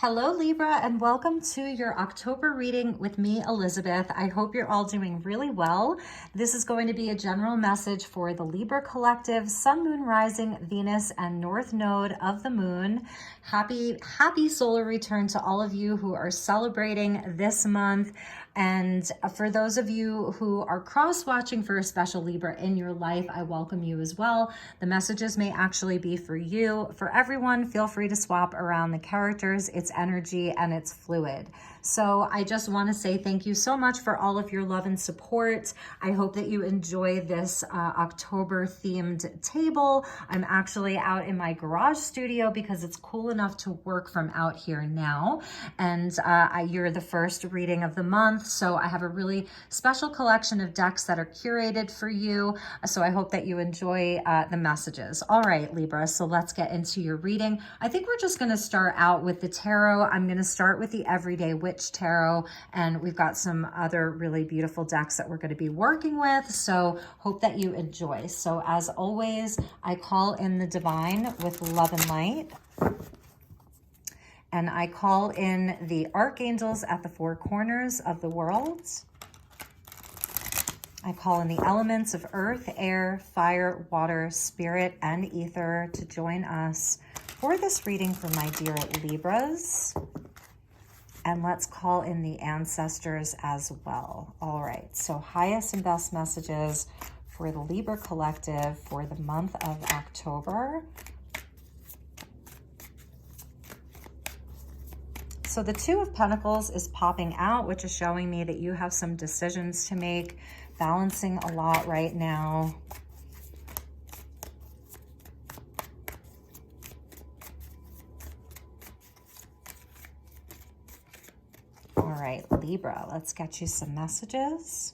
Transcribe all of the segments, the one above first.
Hello Libra, and welcome to your October reading with me, Elizabeth. I hope you're all doing really well. This is going to be a general message for the Libra collective, Sun, Moon, Rising, Venus, and North Node of the Moon. Happy solar return to all of you who are celebrating this month. And for those of you who are cross-watching for a special Libra in your life, I welcome you as well. The messages may actually be for you. For everyone, feel free to swap around the characters. It's energy and it's fluid. So I just want to say thank you so much for all of your love and support. I hope that you enjoy this October themed table. I'm actually out in my garage studio because it's cool enough to work from out here now. And you're the first reading of the month. So I have a really special collection of decks that are curated for you. So I hope that you enjoy the messages. All right, Libra, so let's get into your reading. I think we're just going to start out with the tarot. I'm going to start with the Everyday Witch Tarot, and we've got some other really beautiful decks that we're going to be working with. So hope that you enjoy. So as always, I call in the divine with love and light. And I call in the archangels at the four corners of the world. I call in the elements of earth, air, fire, water, spirit, and ether to join us for this reading for my dear Libras. And let's call in the ancestors as well. All right, so highest and best messages for the Libra collective for the month of October. So the Two of Pentacles is popping out, which is showing me that you have some decisions to make, balancing a lot right now. All right, Libra, let's get you some messages.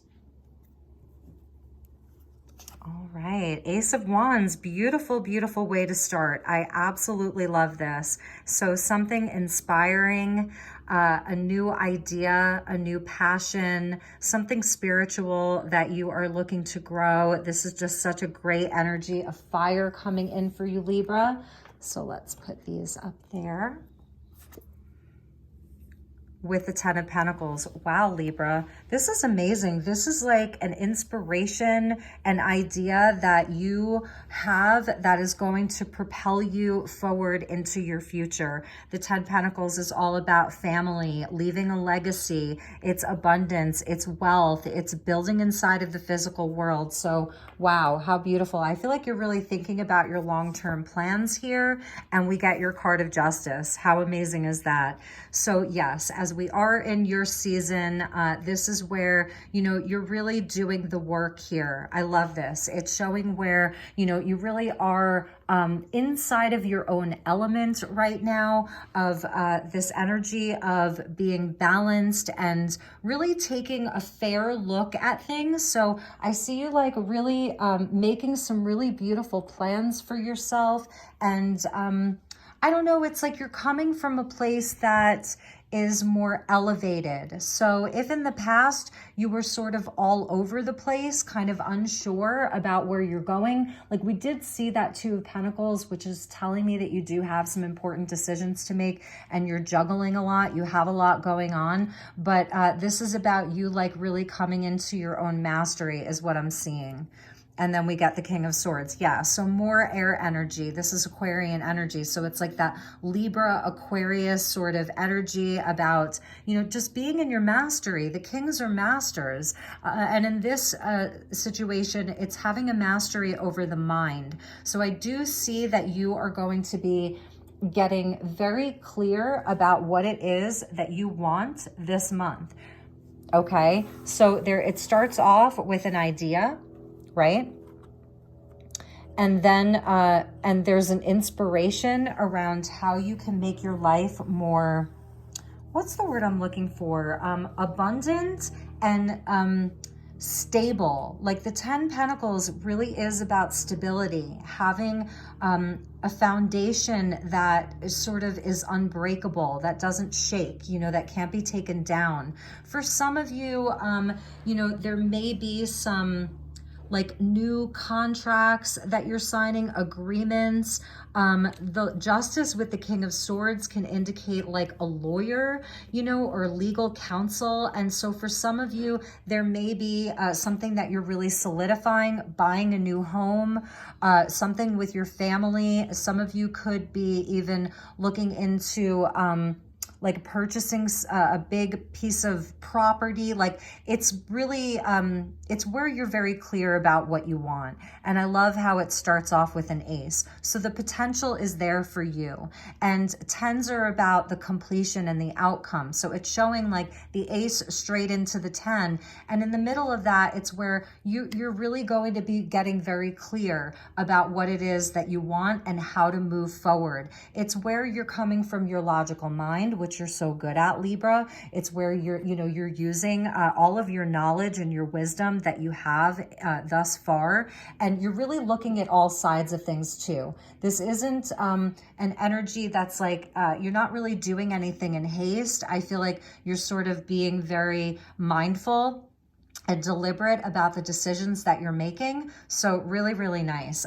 All right, Ace of Wands, beautiful, beautiful way to start. I absolutely love this. So something inspiring, a new idea, a new passion, something spiritual that you are looking to grow. This is just such a great energy of fire coming in for you, Libra. So let's put these up there. With the Ten of Pentacles. Wow, Libra, this is amazing. This is like an inspiration, an idea that you have that is going to propel you forward into your future. The Ten of Pentacles is all about family, leaving a legacy. It's abundance, it's wealth, it's building inside of the physical world. So wow, how beautiful. I feel like you're really thinking about your long-term plans here, and we get your card of justice. How amazing is that? So yes, as we are in your season, this is where, you know, you're really doing the work here. I love this. It's showing where, you know, you really are inside of your own element right now of this energy of being balanced and really taking a fair look at things. So I see you like really making some really beautiful plans for yourself. And I don't know, it's like you're coming from a place that is more elevated. So if in the past you were sort of all over the place, kind of unsure about where you're going, like we did see that Two of Pentacles, which is telling me that you do have some important decisions to make and you're juggling a lot, you have a lot going on, but this is about you like really coming into your own mastery is what I'm seeing. And then we get the King of Swords. Yeah, so more air energy. This is Aquarian energy. So it's like that Libra, Aquarius sort of energy about, you know, just being in your mastery. The kings are masters. And in this situation, it's having a mastery over the mind. So I do see that you are going to be getting very clear about what it is that you want this month. Okay, so there it starts off with an idea, right? And then, and there's an inspiration around how you can make your life more, what's the word I'm looking for? Abundant and stable. Like the 10 Pentacles really is about stability, having a foundation that is sort of is unbreakable, that doesn't shake, you know, that can't be taken down. For some of you, you know, there may be some like new contracts that you're signing, agreements. The Justice with the King of Swords can indicate like a lawyer, you know, or legal counsel. And so for some of you, there may be something that you're really solidifying, buying a new home, something with your family. Some of you could be even looking into like purchasing a big piece of property. Like it's really, it's where you're very clear about what you want. And I love how it starts off with an ace. So the potential is there for you. And tens are about the completion and the outcome. So it's showing like the ace straight into the 10. And in the middle of that, it's where you're really going to be getting very clear about what it is that you want and how to move forward. It's where you're coming from your logical mind, which you're so good at, Libra. It's where you're using all of your knowledge and your wisdom that you have thus far. And you're really looking at all sides of things too. This isn't an energy that's like, you're not really doing anything in haste. I feel like you're sort of being very mindful and deliberate about the decisions that you're making. So really, really nice.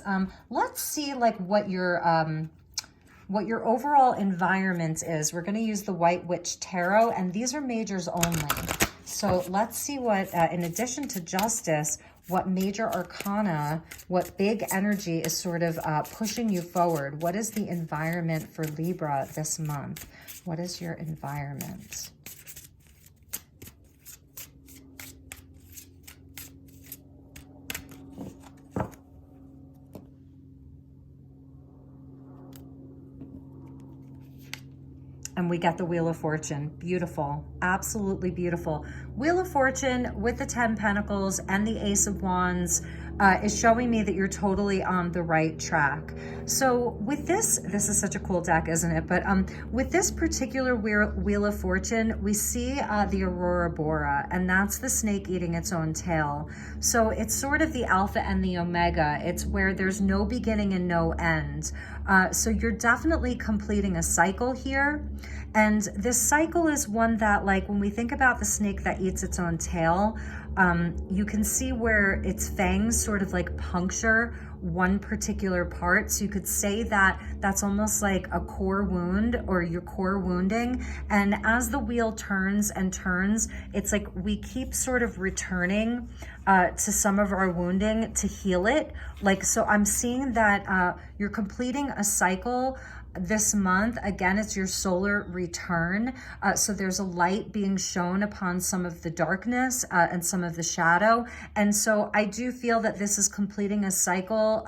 Let's see like what your overall environment is. We're going to use the White Witch Tarot, and these are majors only. So let's see what, in addition to Justice, what major arcana, what big energy is sort of pushing you forward. What is the environment for Libra this month? What is your environment? And we get the Wheel of Fortune. Beautiful. Absolutely beautiful. Wheel of Fortune with the 10 Pentacles and the Ace of Wands is showing me that you're totally on the right track. So with this is such a cool deck, isn't it? But with this particular Wheel of Fortune, we see the Aurora Bora, and that's the snake eating its own tail. So it's sort of the Alpha and the Omega. It's where there's no beginning and no end. So you're definitely completing a cycle here. And this cycle is one that, like, when we think about the snake that eats its own tail, you can see where its fangs sort of like puncture one particular part. So you could say that that's almost like a core wound or your core wounding. And as the wheel turns and turns, it's like we keep sort of returning to some of our wounding to heal it. Like, so I'm seeing that you're completing a cycle this month. Again, it's your solar return. So there's a light being shown upon some of the darkness and some of the shadow. And so I do feel that this is completing a cycle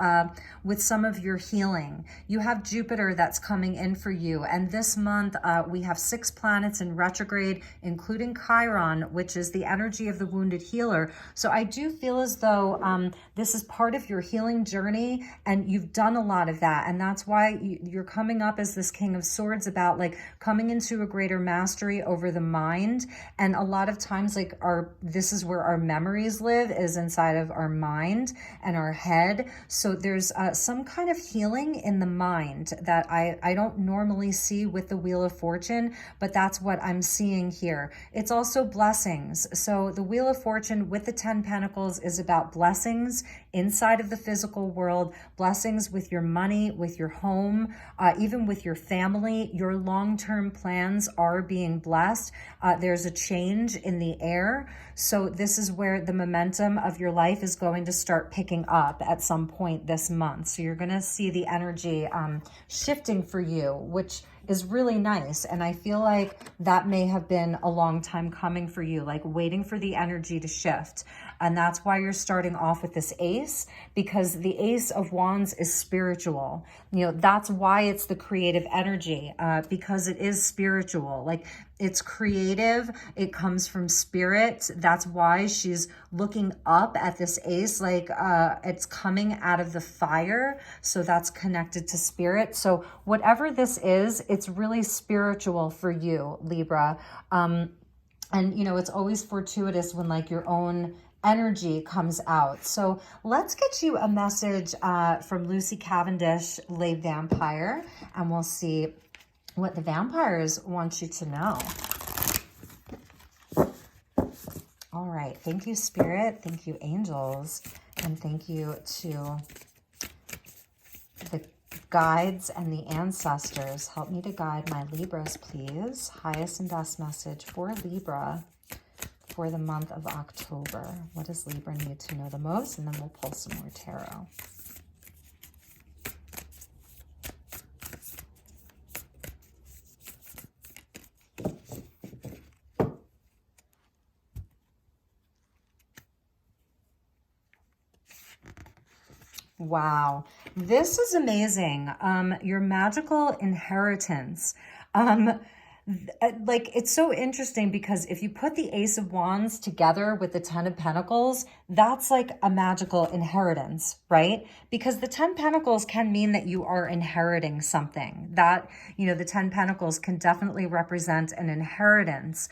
with some of your healing. You have Jupiter that's coming in for you. And this month we have 6 planets in retrograde, including Chiron, which is the energy of the wounded healer. So I do feel as though this is part of your healing journey, and you've done a lot of that. And that's why you're coming up as this King of Swords, about like coming into a greater mastery over the mind. And a lot of times, like, this is where our memories live, is inside of our mind and our head. So there's some kind of healing in the mind that I don't normally see with the Wheel of Fortune, but that's what I'm seeing here. It's also blessings. So the Wheel of Fortune with the 10 Pentacles is about blessings inside of the physical world, blessings with your money, with your home, even with your family. Your long-term plans are being blessed. There's a change in the air. So this is where the momentum of your life is going to start picking up at some point this month. So you're going to see the energy shifting for you, which is really nice. And I feel like that may have been a long time coming for you, like waiting for the energy to shift. And that's why you're starting off with this ace, because the Ace of Wands is spiritual. You know, that's why it's the creative energy, because it is spiritual. Like, it's creative. It comes from spirit. That's why she's looking up at this ace, like it's coming out of the fire. So that's connected to spirit. So whatever this is, it's really spiritual for you, Libra. And, you know, it's always fortuitous when like your own energy comes out. So let's get you a message from Lucy Cavendish, Les Vampire, and we'll see what the vampires want you to know. All All right. Thank you, Spirit. Thank you, angels. And thank you to the guides and the ancestors. Help me to guide my Libras, please. Highest and best message for Libra for the month of October. What does Libra need to know the most? And then we'll pull some more tarot. Wow, this is amazing. Your magical inheritance. Like, it's so interesting because if you put the Ace of Wands together with the Ten of Pentacles, that's like a magical inheritance, right? Because the 10 Pentacles can mean that you are inheriting something. That, you know, the 10 Pentacles can definitely represent an inheritance.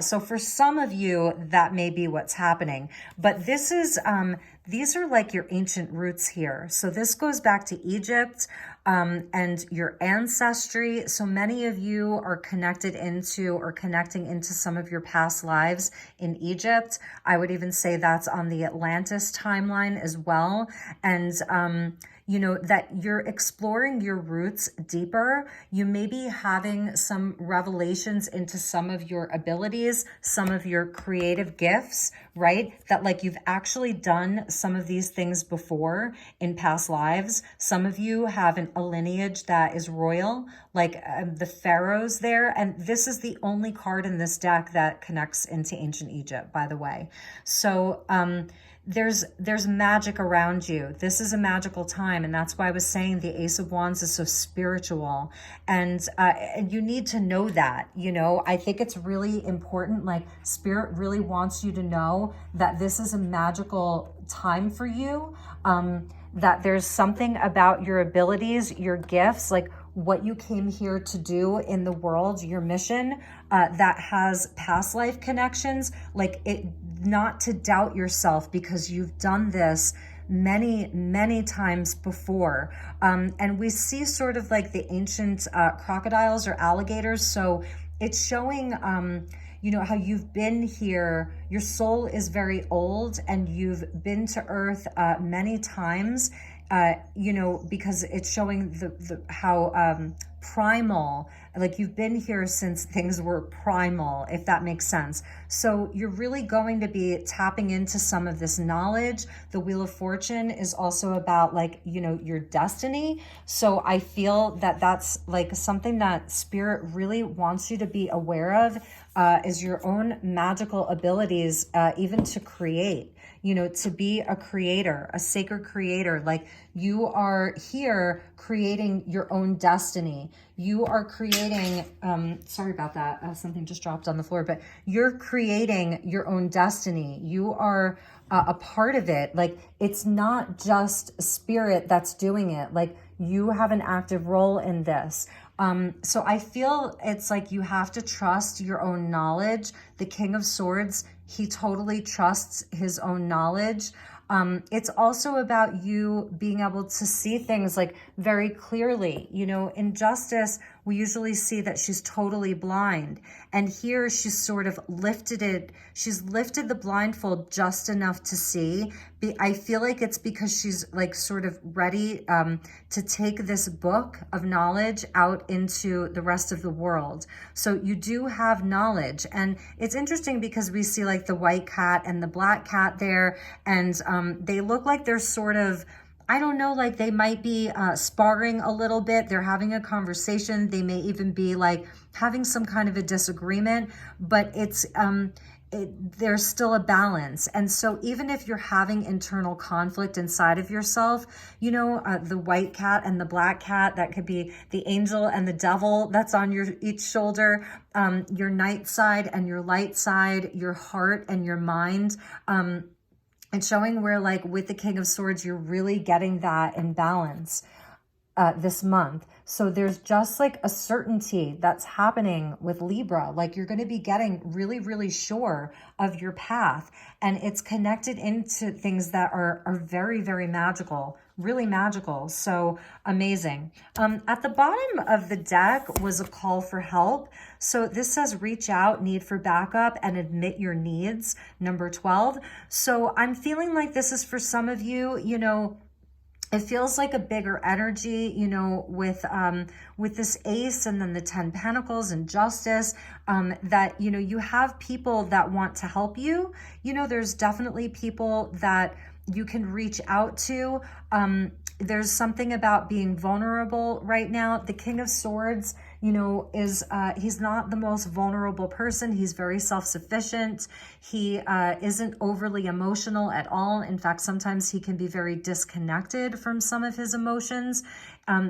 So for some of you, that may be what's happening. But this is, these are like your ancient roots here. So this goes back to Egypt and your ancestry. So many of you are connected into or connecting into some of your past lives in Egypt. I would even say that's on the Atlantis timeline as well. And, you know, that you're exploring your roots deeper. You may be having some revelations into some of your abilities, some of your creative gifts, right? That like you've actually done some of these things before in past lives. Some of you have a lineage that is royal, like the pharaohs there. And this is the only card in this deck that connects into ancient Egypt, by the way. So, there's magic around you. This is a magical time. And that's why I was saying the Ace of Wands is so spiritual. And you need to know that, you know, I think it's really important. Like Spirit really wants you to know that this is a magical time for you. That there's something about your abilities, your gifts, like what you came here to do in the world, your mission, that has past life connections, like it, not to doubt yourself because you've done this many times before. And we see sort of like the ancient crocodiles or alligators. So it's showing, you know, how you've been here. Your soul is very old and you've been to Earth many times, you know, because it's showing how primal, like you've been here since things were primal, if that makes sense. So you're really going to be tapping into some of this knowledge. The Wheel of Fortune is also about like, you know, your destiny. So I feel that that's like something that Spirit really wants you to be aware of, is your own magical abilities, even to create, you know, to be a creator, a sacred creator. Like you are here creating your own destiny. You are creating, sorry about that, something just dropped on the floor, but you're creating your own destiny. You are a part of it. Like it's not just Spirit that's doing it. Like you have an active role in this. So I feel it's like you have to trust your own knowledge. The King of Swords, he totally trusts his own knowledge. It's also about you being able to see things like very clearly. You know, in Justice, we usually see that she's totally blind. And here she's sort of lifted it. She's lifted the blindfold just enough to see. I feel like it's because she's like sort of ready to take this book of knowledge out into the rest of the world. So you do have knowledge. And it's interesting because we see like the white cat and the black cat there. And they look like they're sort of, I don't know, like they might be sparring a little bit. They're having a conversation. They may even be like having some kind of a disagreement, but it's, there's still a balance. And so even if you're having internal conflict inside of yourself, you know, the white cat and the black cat, that could be the angel and the devil that's on your each shoulder, your night side and your light side, your heart and your mind. And showing where like with the King of Swords, you're really getting that in balance this month. So there's just like a certainty that's happening with Libra. Like you're going to be getting really, really sure of your path. And it's connected into things that are very, very magical, really magical. So amazing. At the bottom of the deck was a call for help. So this says reach out, need for backup, and admit your needs, number 12. So I'm feeling like this is for some of you, you know, it feels like a bigger energy, you know, with this ace and then the 10 pentacles and justice, that, you know, you have people that want to help you. You know, there's definitely people that you can reach out to. There's something about being vulnerable right now. The King of Swords, you know, is he's not the most vulnerable person. He's very self-sufficient. He isn't overly emotional at all. In fact, sometimes he can be very disconnected from some of his emotions.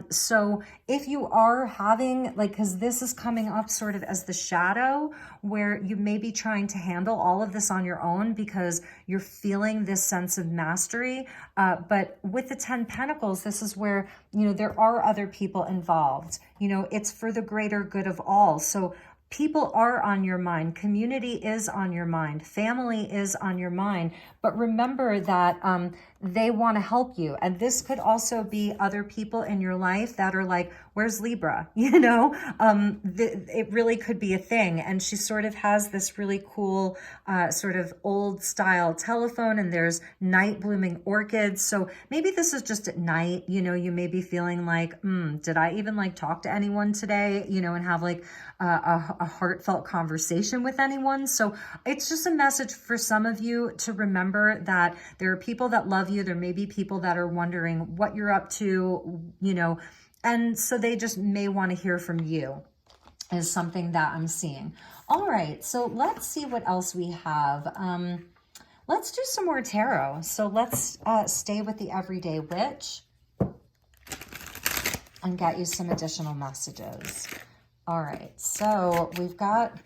So if you are having, like, because this is coming up sort of as the shadow, where you may be trying to handle all of this on your own because you're feeling this sense of mastery. But with the 10 Pentacles, this is where, you know, there are other people involved. You know, it's for the greater good of all. So people are on your mind. Community is on your mind. Family is on your mind. But remember that they want to help you. And this could also be other people in your life that are like, where's Libra? You know, it really could be a thing. And she sort of has this really cool sort of old style telephone, and there's night blooming orchids. So maybe this is just at night, you know, you may be feeling like, did I even like talk to anyone today, you know, and have like a heartfelt conversation with anyone. So it's just a message for some of you to remember that there are people that love you. There may be people that are wondering what you're up to, you know, and so they just may want to hear from you, is something that I'm seeing. All right, so let's see what else we have. Let's do some more tarot. So let's stay with the Everyday Witch and get you some additional messages. All right, so we've got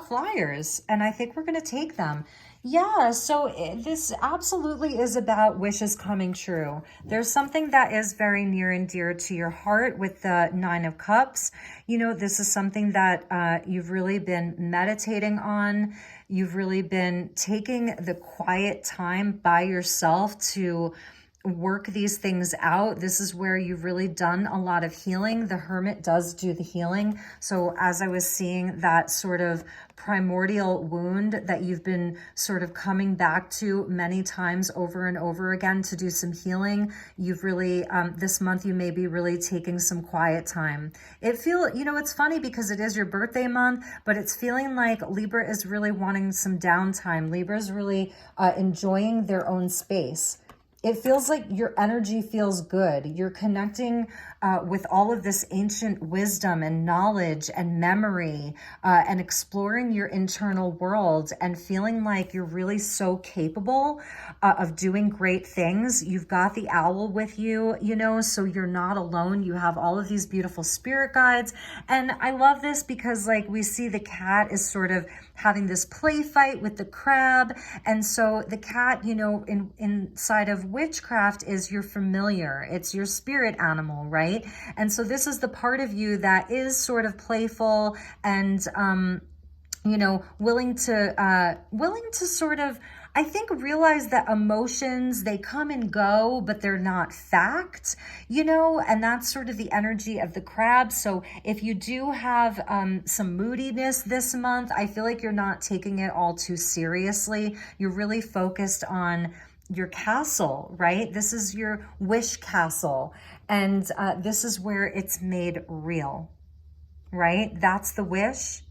flyers, and I think we're going to take them. Yeah, so this absolutely is about wishes coming true. There's something that is very near and dear to your heart with the 9 of Cups. You know, this is something that you've really been meditating on. You've really been taking the quiet time by yourself to work these things out. This is where you've really done a lot of healing. The Hermit does do the healing. So as I was seeing that sort of primordial wound that you've been sort of coming back to many times over and over again to do some healing, you've really, this month you may be really taking some quiet time. You know, it's funny because it is your birthday month, but it's feeling like Libra is really wanting some downtime. Libra is really enjoying their own space. It feels like your energy feels good. You're connecting with all of this ancient wisdom and knowledge and memory and exploring your internal world and feeling like you're really so capable of doing great things. You've got the owl with you, you know, so you're not alone. You have all of these beautiful spirit guides. And I love this because, like, we see the cat is sort of having this play fight with the crab. And so the cat, you know, inside of witchcraft is your familiar. It's your spirit animal, right? And so this is the part of you that is sort of playful and, you know, willing to sort of, I think, realize that emotions, they come and go, but they're not fact, you know, and that's sort of the energy of the crab. So if you do have some moodiness this month, I feel like you're not taking it all too seriously. You're really focused on your castle, right? This is your wish castle. And this is where it's made real, right? That's the wish.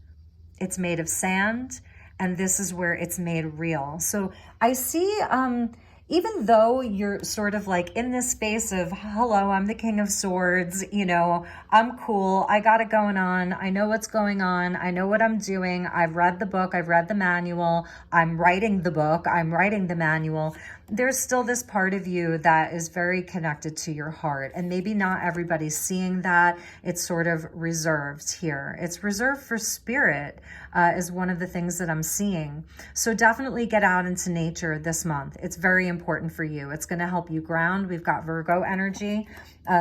It's made of sand. And this is where it's made real. So I see, even though you're sort of like in this space of, hello, I'm the King of Swords, you know, I'm cool, I got it going on, I know what's going on, I know what I'm doing, I've read the book, I've read the manual, I'm writing the book, I'm writing the manual. there's still this part of you that is very connected to your heart, and maybe not everybody's seeing that. It's sort of reserved here. It's reserved for spirit, is one of the things that I'm seeing. So definitely get out into nature this month. It's very important for you. It's going to help you ground. We've got Virgo energy.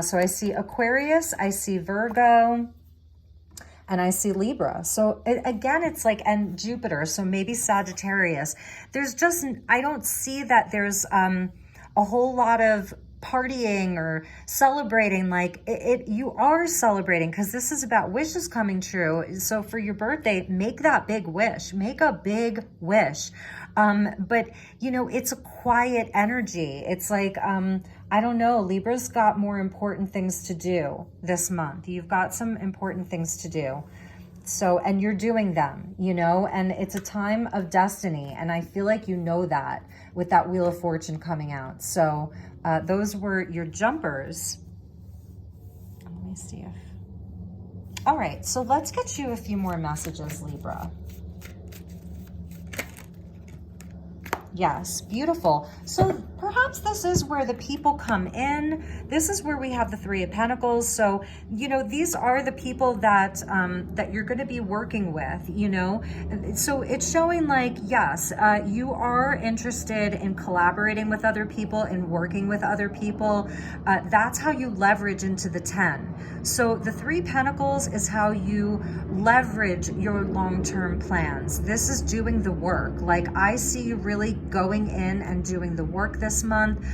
So I see Aquarius, I see Virgo, and I see Libra. So again, it's like, and Jupiter, so maybe Sagittarius. There's just, I don't see that there's a whole lot of partying or celebrating. Like you are celebrating because this is about wishes coming true. So for your birthday, make that big wish, make a big wish. But you know, it's a quiet energy. It's like, I don't know, Libra's got more important things to do this month. You've got some important things to do. So, and you're doing them, you know, and it's a time of destiny. And I feel like you know that with that Wheel of Fortune coming out. So those were your jumpers. Let me see if, all right, so let's get you a few more messages, Libra. Yes, beautiful. So perhaps this is where the people come in. This is where we have the Three of Pentacles. So, you know, these are the people that that you're going to be working with, you know. So it's showing like, yes, you are interested in collaborating with other people and working with other people. That's how you leverage into the 10. So the Three Pentacles is how you leverage your long-term plans. This is doing the work. Like I see you really going in and doing the work this month.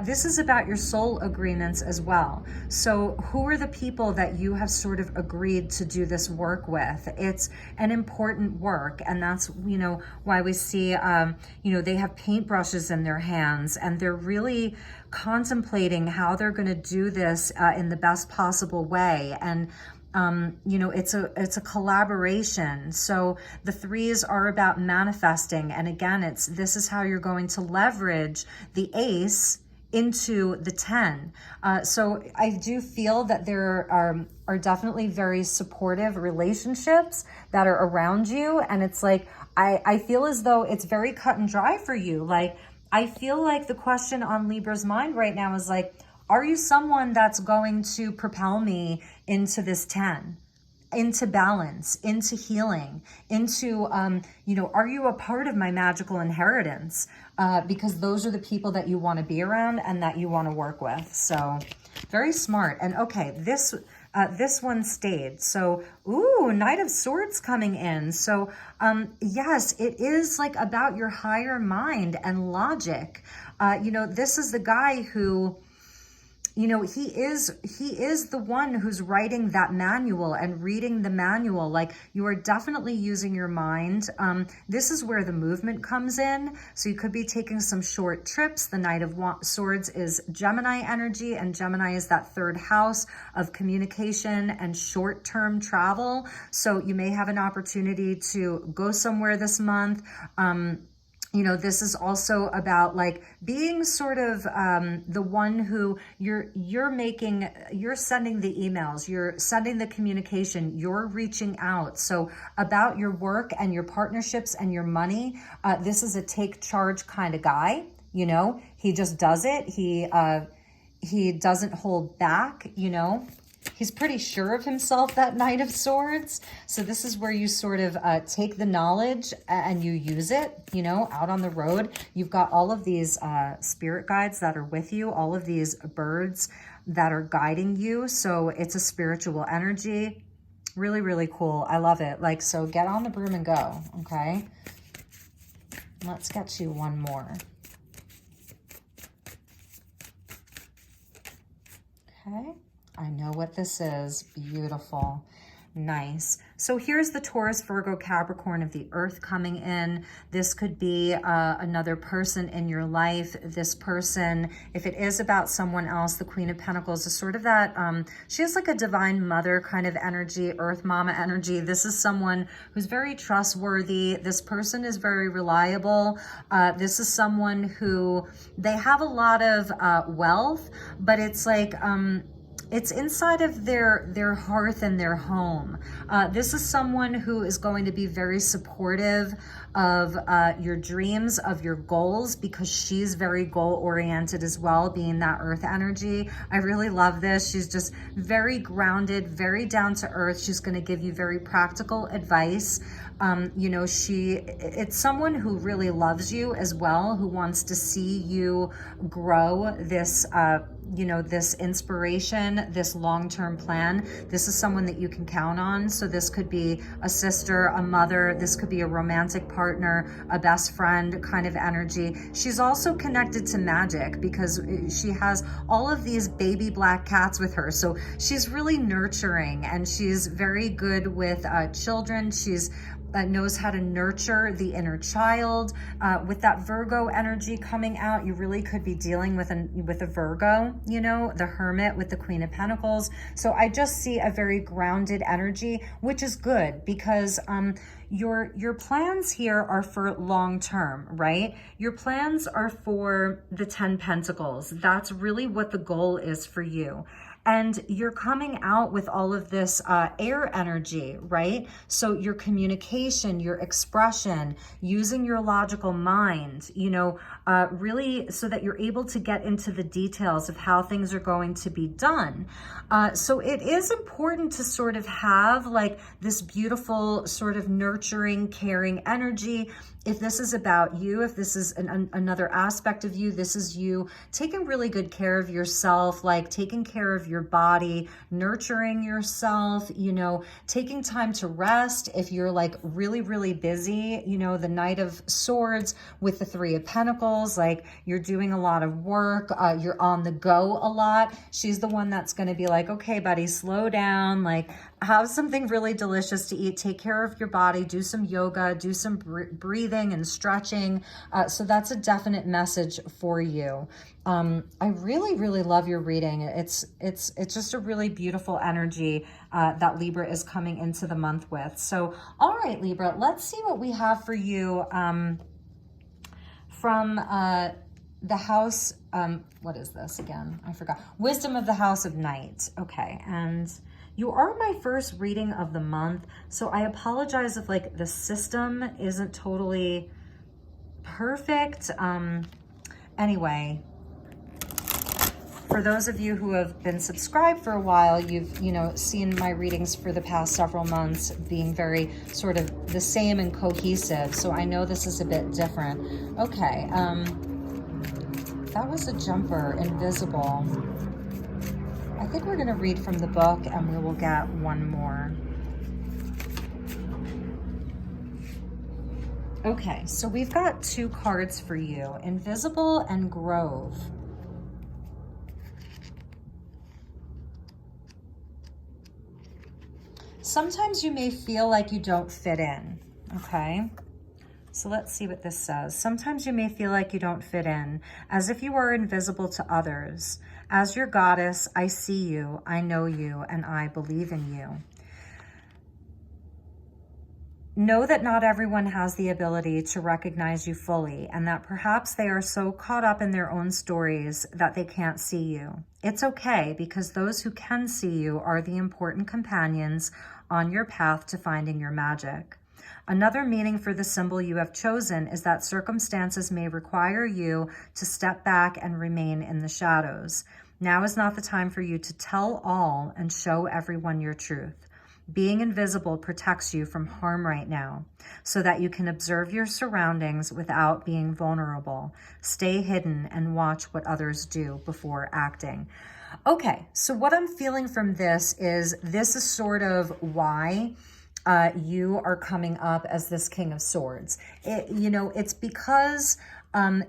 This is about your soul agreements as well. So who are the people that you have sort of agreed to do this work with? It's an important work, and that's, you know, why we see, you know, they have paintbrushes in their hands and they're really contemplating how they're going to do this in the best possible way. And you know, it's a collaboration. So the threes are about manifesting. And again, this is how you're going to leverage the ace into the 10. So I do feel that there are definitely very supportive relationships that are around you. And it's like, I feel as though it's very cut and dry for you. Like, I feel like the question on Libra's mind right now is like, are you someone that's going to propel me into this 10, into balance, into healing, into, you know, are you a part of my magical inheritance? Because those are the people that you want to be around and that you want to work with. So very smart. And okay, this one stayed. So, ooh, Knight of Swords coming in. So, yes, it is like about your higher mind and logic. You know, this is the guy who, you know, he is the one who's writing that manual and reading the manual. Like, you are definitely using your mind. This is where the movement comes in. So you could be taking some short trips. The Knight of Swords is Gemini energy, and Gemini is that third house of communication and short-term travel. So you may have an opportunity to go somewhere this month. You know, this is also about like being sort of the one who you're sending the emails, you're sending the communication, you're reaching out. So about your work and your partnerships and your money, this is a take charge kind of guy. You know, he just does it. He doesn't hold back, you know. He's pretty sure of himself, that Knight of Swords. So this is where you sort of take the knowledge and you use it, you know, out on the road. You've got all of these spirit guides that are with you, all of these birds that are guiding you. So it's a spiritual energy. Really, really cool. I love it. Like, so get on the broom and go, okay? Let's get you one more. Okay. I know what this is. Beautiful. Nice. So here's the Taurus, Virgo, Capricorn of the Earth coming in. This could be another person in your life. This person, if it is about someone else, the Queen of Pentacles is sort of that, she has like a divine mother kind of energy, Earth Mama energy. This is someone who's very trustworthy. This person is very reliable. This is someone who, they have a lot of wealth, but it's like, it's inside of their hearth and their home. This is someone who is going to be very supportive of your dreams, of your goals, because she's very goal oriented as well, being that earth energy. I really love this. She's just very grounded, very down to earth. She's going to give you very practical advice. You know, it's someone who really loves you as well, who wants to see you grow this, you know, this inspiration, this long-term plan. This is someone that you can count on. So this could be a sister, a mother, this could be a romantic partner, a best friend kind of energy. She's also connected to magic because she has all of these baby black cats with her. So she's really nurturing, and she's very good with children. She's knows how to nurture the inner child. With that Virgo energy coming out, you really could be dealing with a Virgo, you know, the Hermit with the Queen of Pentacles. So I just see a very grounded energy, which is good because your plans here are for long term, right? Your plans are for the 10 Pentacles. That's really what the goal is for you. And you're coming out with all of this air energy, right? So your communication, your expression, using your logical mind, you know, really so that you're able to get into the details of how things are going to be done. So it is important to sort of have like this beautiful sort of nurturing, caring energy. If this is about you, if this is another aspect of you, this is you taking really good care of yourself, like taking care of your body, nurturing yourself, you know, taking time to rest. If you're like really, really busy, you know, the Knight of Swords with the Three of Pentacles, like you're doing a lot of work, you're on the go a lot. She's the one that's going to be like, okay, buddy, slow down, like have something really delicious to eat, take care of your body, do some yoga, do some breathing and stretching. So that's a definite message for you. I really, really love your reading. It's just a really beautiful energy that Libra is coming into the month with. So, all right, Libra, let's see what we have for you from the house. What is this again? I forgot. Wisdom of the House of Night. Okay, and you are my first reading of the month, so I apologize if like the system isn't totally perfect. Anyway, for those of you who have been subscribed for a while, you've, you know, seen my readings for the past several months being very sort of the same and cohesive. So I know this is a bit different. Okay, that was a jumper, invisible. I think we're going to read from the book and we will get one more. Okay, so we've got two cards for you, Invisible and Grove. Sometimes you may feel like you don't fit in, okay? So let's see what this says. Sometimes you may feel like you don't fit in, as if you are invisible to others. As your goddess, I see you, I know you, and I believe in you. Know that not everyone has the ability to recognize you fully, and that perhaps they are so caught up in their own stories that they can't see you. It's okay, because those who can see you are the important companions on your path to finding your magic. Another meaning for the symbol you have chosen is that circumstances may require you to step back and remain in the shadows. Now is not the time for you to tell all and show everyone your truth. Being invisible protects you from harm right now, so that you can observe your surroundings without being vulnerable. Stay hidden and watch what others do before acting. Okay, so what I'm feeling from this is sort of why you are coming up as this King of Swords. You know, it's because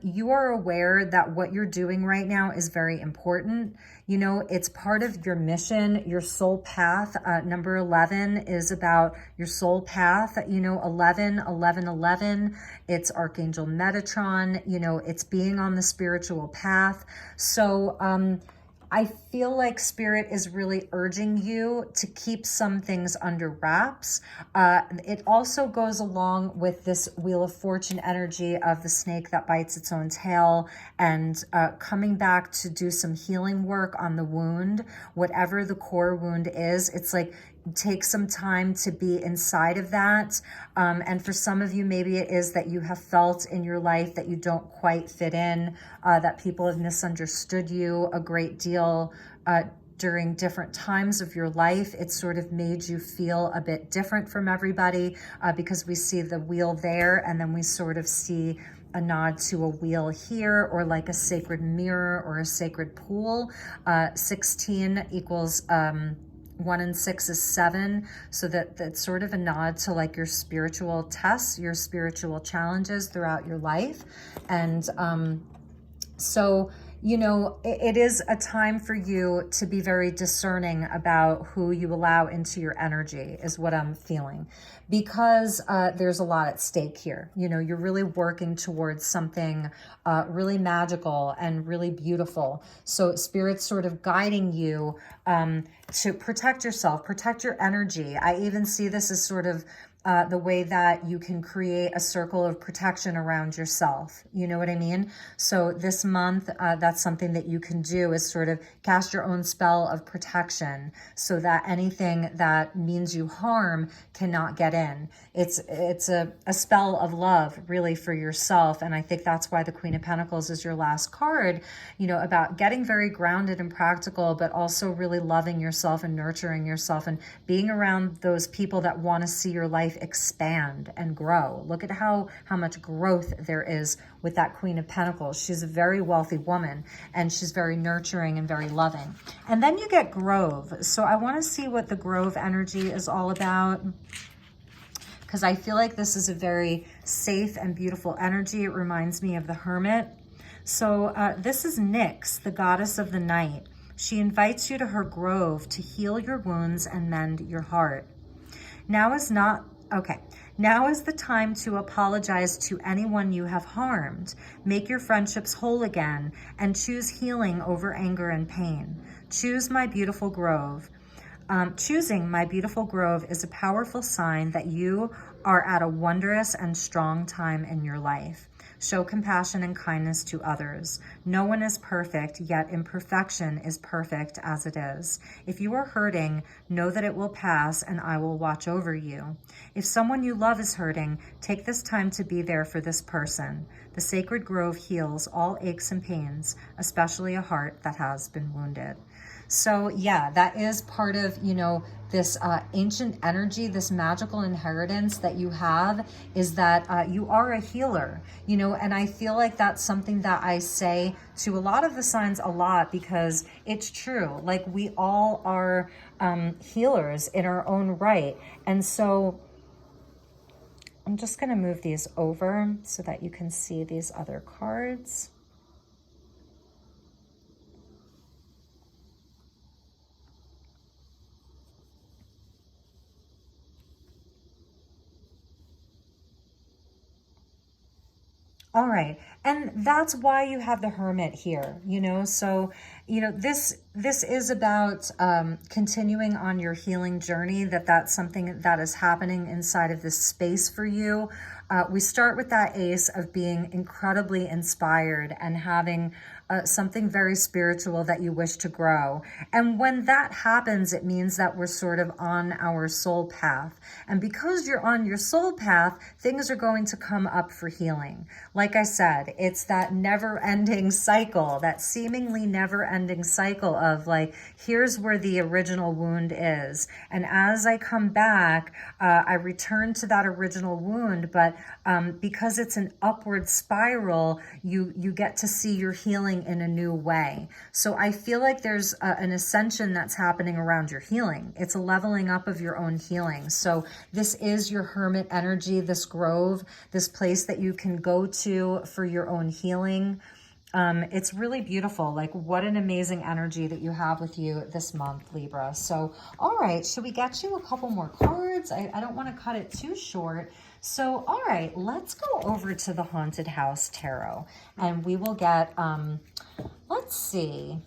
you are aware that what you're doing right now is very important. You know, it's part of your mission, your soul path. Number 11 is about your soul path. You know, 11, 11, 11. It's Archangel Metatron. You know, it's being on the spiritual path. So, I feel like Spirit is really urging you to keep some things under wraps. It also goes along with this Wheel of Fortune energy of the snake that bites its own tail, and coming back to do some healing work on the wound, whatever the core wound is. It's like, take some time to be inside of that. And for some of you, maybe it is that you have felt in your life that you don't quite fit in, that people have misunderstood you a great deal during different times of your life. It sort of made you feel a bit different from everybody, because we see the wheel there, and then we sort of see a nod to a wheel here, or like a sacred mirror or a sacred pool. 16 equals 1 and 6 is 7, so that's sort of a nod to like your spiritual tests, your spiritual challenges throughout your life. And so, you know, it is a time for you to be very discerning about who you allow into your energy, is what I'm feeling, because there's a lot at stake here. You know, you're really working towards something really magical and really beautiful. So Spirit's sort of guiding you to protect yourself, protect your energy. I even see this as sort of the way that you can create a circle of protection around yourself. You know what I mean? So this month, that's something that you can do, is sort of cast your own spell of protection, so that anything that means you harm cannot get in. It's a spell of love, really, for yourself. And I think that's why the Queen of Pentacles is your last card, you know, about getting very grounded and practical, but also really loving yourself and nurturing yourself, and being around those people that want to see your life expand and grow. Look at how much growth there is with that Queen of Pentacles. She's a very wealthy woman, and she's very nurturing and very loving. And then you get Grove. So I want to see what the Grove energy is all about, because I feel like this is a very safe and beautiful energy. It reminds me of the Hermit. So this is Nyx, the goddess of the night. She invites you to her grove to heal your wounds and mend your heart. Now is the time to apologize to anyone you have harmed. Make your friendships whole again, and choose healing over anger and pain. Choose my beautiful grove. Choosing my beautiful grove is a powerful sign that you are at a wondrous and strong time in your life. Show compassion and kindness to others. No one is perfect, yet imperfection is perfect as it is. If you are hurting, know that it will pass, and I will watch over you. If someone you love is hurting, take this time to be there for this person. The sacred grove heals all aches and pains, especially a heart that has been wounded. So yeah, that is part of, you know, this ancient energy, this magical inheritance that you have, is that you are a healer, you know, and I feel like that's something that I say to a lot of the signs a lot, because it's true. Like, we all are healers in our own right. And so I'm just going to move these over so that you can see these other cards. All right. And that's why you have the Hermit here, you know? So, you know, this is about continuing on your healing journey, that's something that is happening inside of this space for you. We start with that ace of being incredibly inspired and having something very spiritual that you wish to grow. And when that happens, it means that we're sort of on our soul path. And because you're on your soul path, things are going to come up for healing. Like I said, it's that never-ending cycle, that seemingly never-ending cycle of like, here's where the original wound is. And as I come back, I return to that original wound, but because it's an upward spiral, you get to see your healing in a new way. So I feel like there's an ascension that's happening around your healing. It's a leveling up of your own healing. So this is your Hermit energy, this grove, this place that you can go to for your own healing. It's really beautiful. Like, what an amazing energy that you have with you this month, Libra. So, all right, should we get you a couple more cards? I don't want to cut it too short. So, all right, let's go over to the Haunted House Tarot, and we will get, let's see.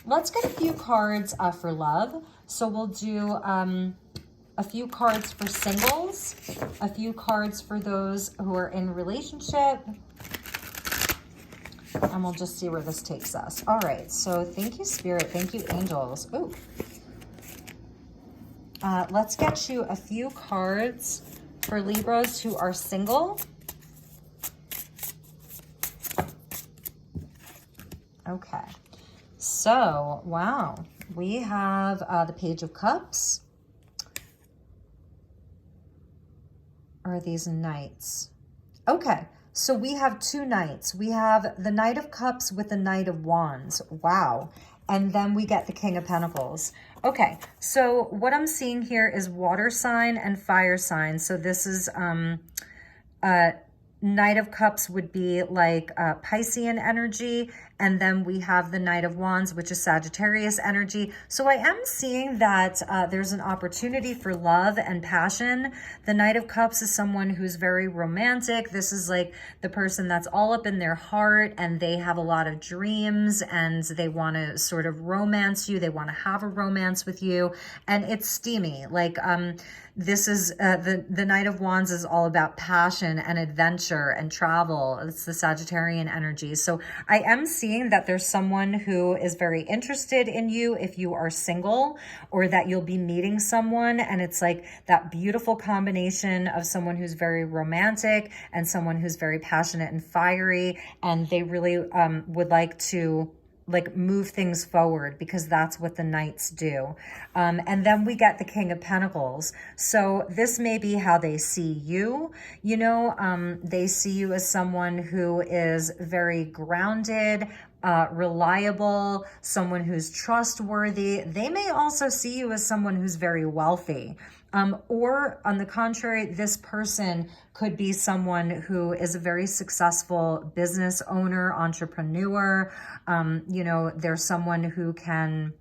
let's get a few cards for love. So we'll do a few cards for singles, a few cards for those who are in relationship, and we'll just see where this takes us. All right, so thank you, Spirit. Thank you, angels. Ooh. Let's get you a few cards for Libras who are single. Okay, so, wow, we have the Page of Cups. Or are these knights? Okay, so we have two knights. We have the Knight of Cups with the Knight of Wands. Wow. And then we get the King of Pentacles. Okay, so what I'm seeing here is water sign and fire sign. So this is Knight of Cups would be like Piscean energy, and then we have the Knight of Wands, which is Sagittarius energy. So I am seeing that there's an opportunity for love and passion. The Knight of Cups is someone who's very romantic. This is like the person that's all up in their heart, and they have a lot of dreams, and they want to sort of romance you. They want to have a romance with you, and it's steamy. Like this is the Knight of Wands is all about passion and adventure and travel. It's the Sagittarian energy. So I am seeing that there's someone who is very interested in you if you are single, or that you'll be meeting someone, and it's like that beautiful combination of someone who's very romantic and someone who's very passionate and fiery, and they really would like to like move things forward, because that's what the knights do. And then we get the King of Pentacles. So this may be how they see you. You know, they see you as someone who is very grounded, reliable, someone who's trustworthy. They may also see you as someone who's very wealthy. Or on the contrary, this person could be someone who is a very successful business owner, entrepreneur. You know, they're someone who can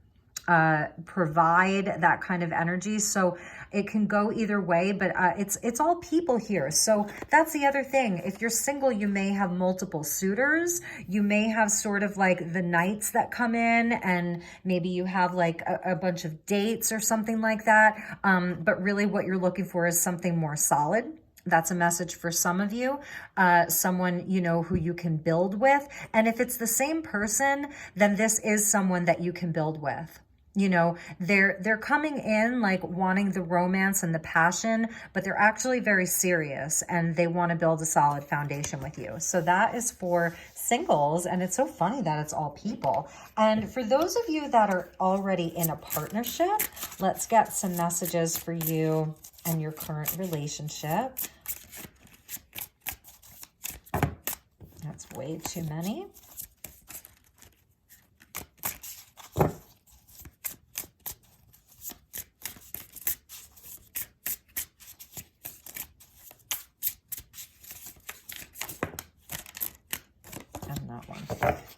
provide that kind of energy. So it can go either way, but it's all people here. So that's the other thing. If you're single, you may have multiple suitors. You may have sort of like the knights that come in, and maybe you have like a bunch of dates or something like that. But really what you're looking for is something more solid. That's a message for some of you, someone, you know, who you can build with. And if it's the same person, then this is someone that you can build with. You know, they're coming in like wanting the romance and the passion, but they're actually very serious, and they want to build a solid foundation with you. So that is for singles, and it's so funny that it's all people. And for those of you that are already in a partnership, let's get some messages for you and your current relationship. That's way too many.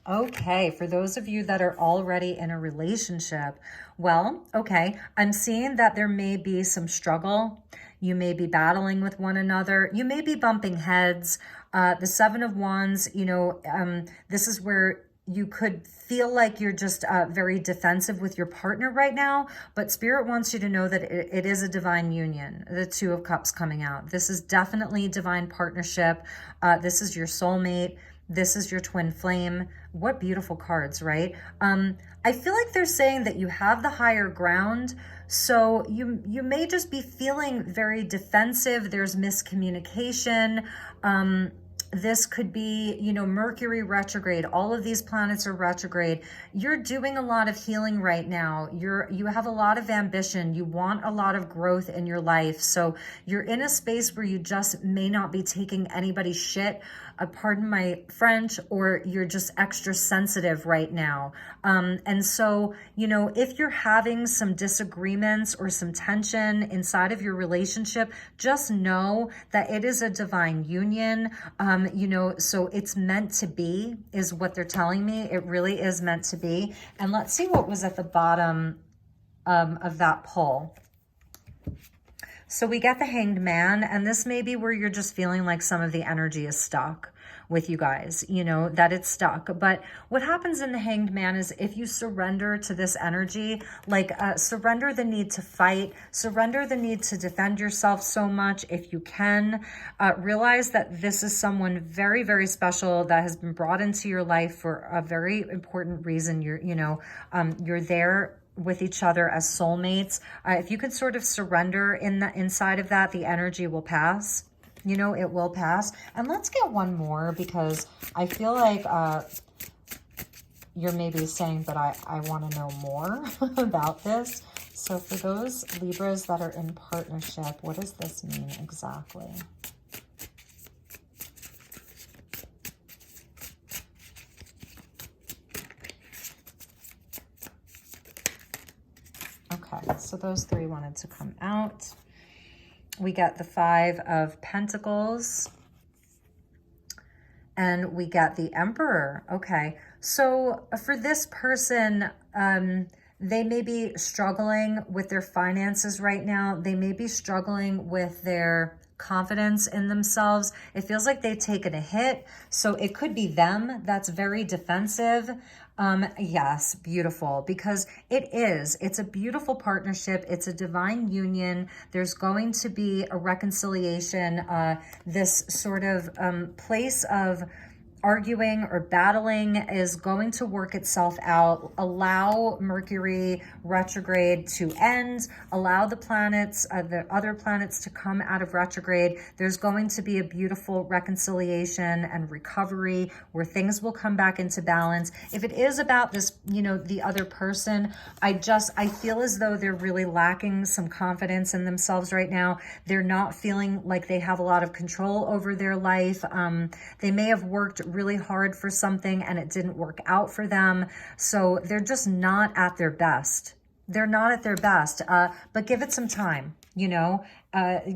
Okay, for those of you that are already in a relationship, well, okay, I'm seeing that there may be some struggle. You may be battling with one another. You may be bumping heads. The Seven of Wands, you know, this is where you could feel like you're just very defensive with your partner right now, but Spirit wants you to know that it is a divine union, the Two of Cups coming out. This is definitely divine partnership. This is your soulmate. This is your twin flame. What beautiful cards, right? I feel like they're saying that you have the higher ground, so you may just be feeling very defensive. There's miscommunication. This could be, you know, Mercury retrograde. All of these planets are retrograde. You're doing a lot of healing right now. You have a lot of ambition. You want a lot of growth in your life. So you're in a space where you just may not be taking anybody's shit, pardon my French, or you're just extra sensitive right now. And so, you know, if you're having some disagreements or some tension inside of your relationship, just know that it is a divine union. You know, so it's meant to be, is what they're telling me. It really is meant to be. And let's see what was at the bottom of that poll. So we get the Hanged Man, and this may be where you're just feeling like some of the energy is stuck with you guys, you know, that it's stuck. But what happens in the Hanged Man is if you surrender to this energy, like surrender the need to fight, surrender the need to defend yourself so much if you can, realize that this is someone very, very special that has been brought into your life for a very important reason. You're there with each other as soulmates. If you could sort of surrender inside of that, the energy will pass. You know, it will pass. And let's get one more, because I feel like you're maybe saying, but I want to know more about this. So for those Libras that are in partnership, what does this mean exactly? Okay, so those three wanted to come out. We get the Five of Pentacles, and we get the Emperor. Okay, so for this person, they may be struggling with their finances right now. They may be struggling with their confidence in themselves. It feels like they've taken a hit. So it could be them that's very defensive. Yes, beautiful, because it's a beautiful partnership. It's a divine union. There's going to be a reconciliation, this sort of place of arguing or battling is going to work itself out. Allow Mercury retrograde to end. Allow the planets, the other planets, to come out of retrograde. There's going to be a beautiful reconciliation and recovery where things will come back into balance. If it is about this, you know, the other person, I feel as though they're really lacking some confidence in themselves right now. They're not feeling like they have a lot of control over their life. They may have worked really hard for something and it didn't work out for them. So they're just not at their best. They're not at their best, but give it some time, you know,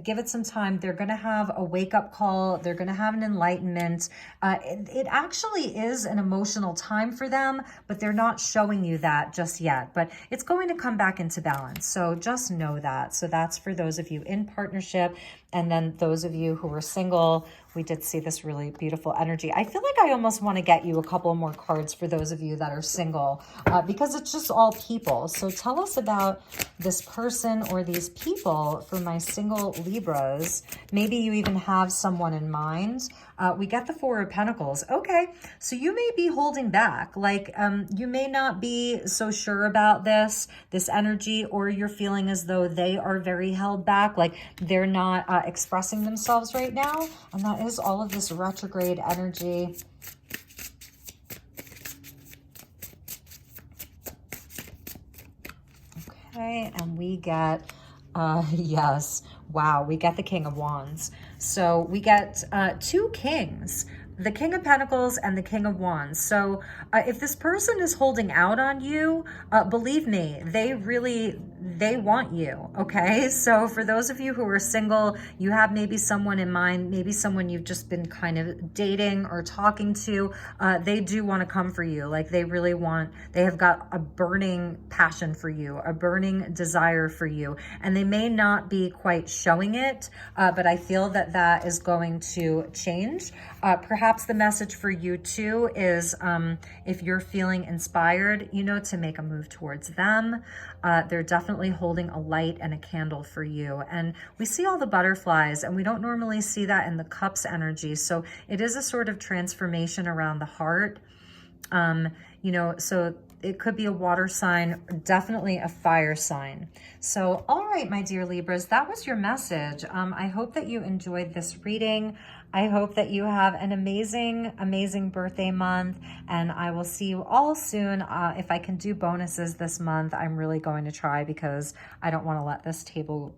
give it some time. They're going to have a wake-up call. They're going to have an enlightenment. It actually is an emotional time for them, but they're not showing you that just yet. But it's going to come back into balance. So just know that. So that's for those of you in partnership. And then those of you who are single, we did see this really beautiful energy. I feel like I almost want to get you a couple more cards for those of you that are single, because it's just all people. So tell us about this person or these people for my single Libras. Maybe you even have someone in mind. We get the Four of Pentacles. Okay, so you may be holding back. Like you may not be so sure about this energy, or you're feeling as though they are very held back, like they're not expressing themselves right now. And that is all of this retrograde energy. Okay, and we get, yes, wow, we get the King of Wands. So we get two kings, the King of Pentacles and the King of Wands. So if this person is holding out on you, believe me, they want you, okay? So for those of you who are single, you have maybe someone in mind, maybe someone you've just been kind of dating or talking to, they do want to come for you. Like they have got a burning passion for you, a burning desire for you, and they may not be quite showing it, but I feel that that is going to change. Perhaps the message for you too is if you're feeling inspired, you know, to make a move towards them, they're definitely holding a light and a candle for you. And we see all the butterflies, and we don't normally see that in the Cups energy. So it is a sort of transformation around the heart. You know, so it could be a water sign, definitely a fire sign. So, all right, my dear Libras, that was your message. I hope that you enjoyed this reading. I hope that you have an amazing, amazing birthday month, and I will see you all soon. If I can do bonuses this month, I'm really going to try, because I don't want to let this table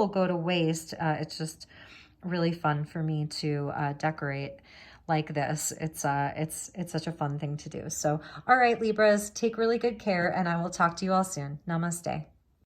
go to waste. It's just really fun for me to decorate like this. It's such a fun thing to do. So, all right, Libras, take really good care, and I will talk to you all soon. Namaste.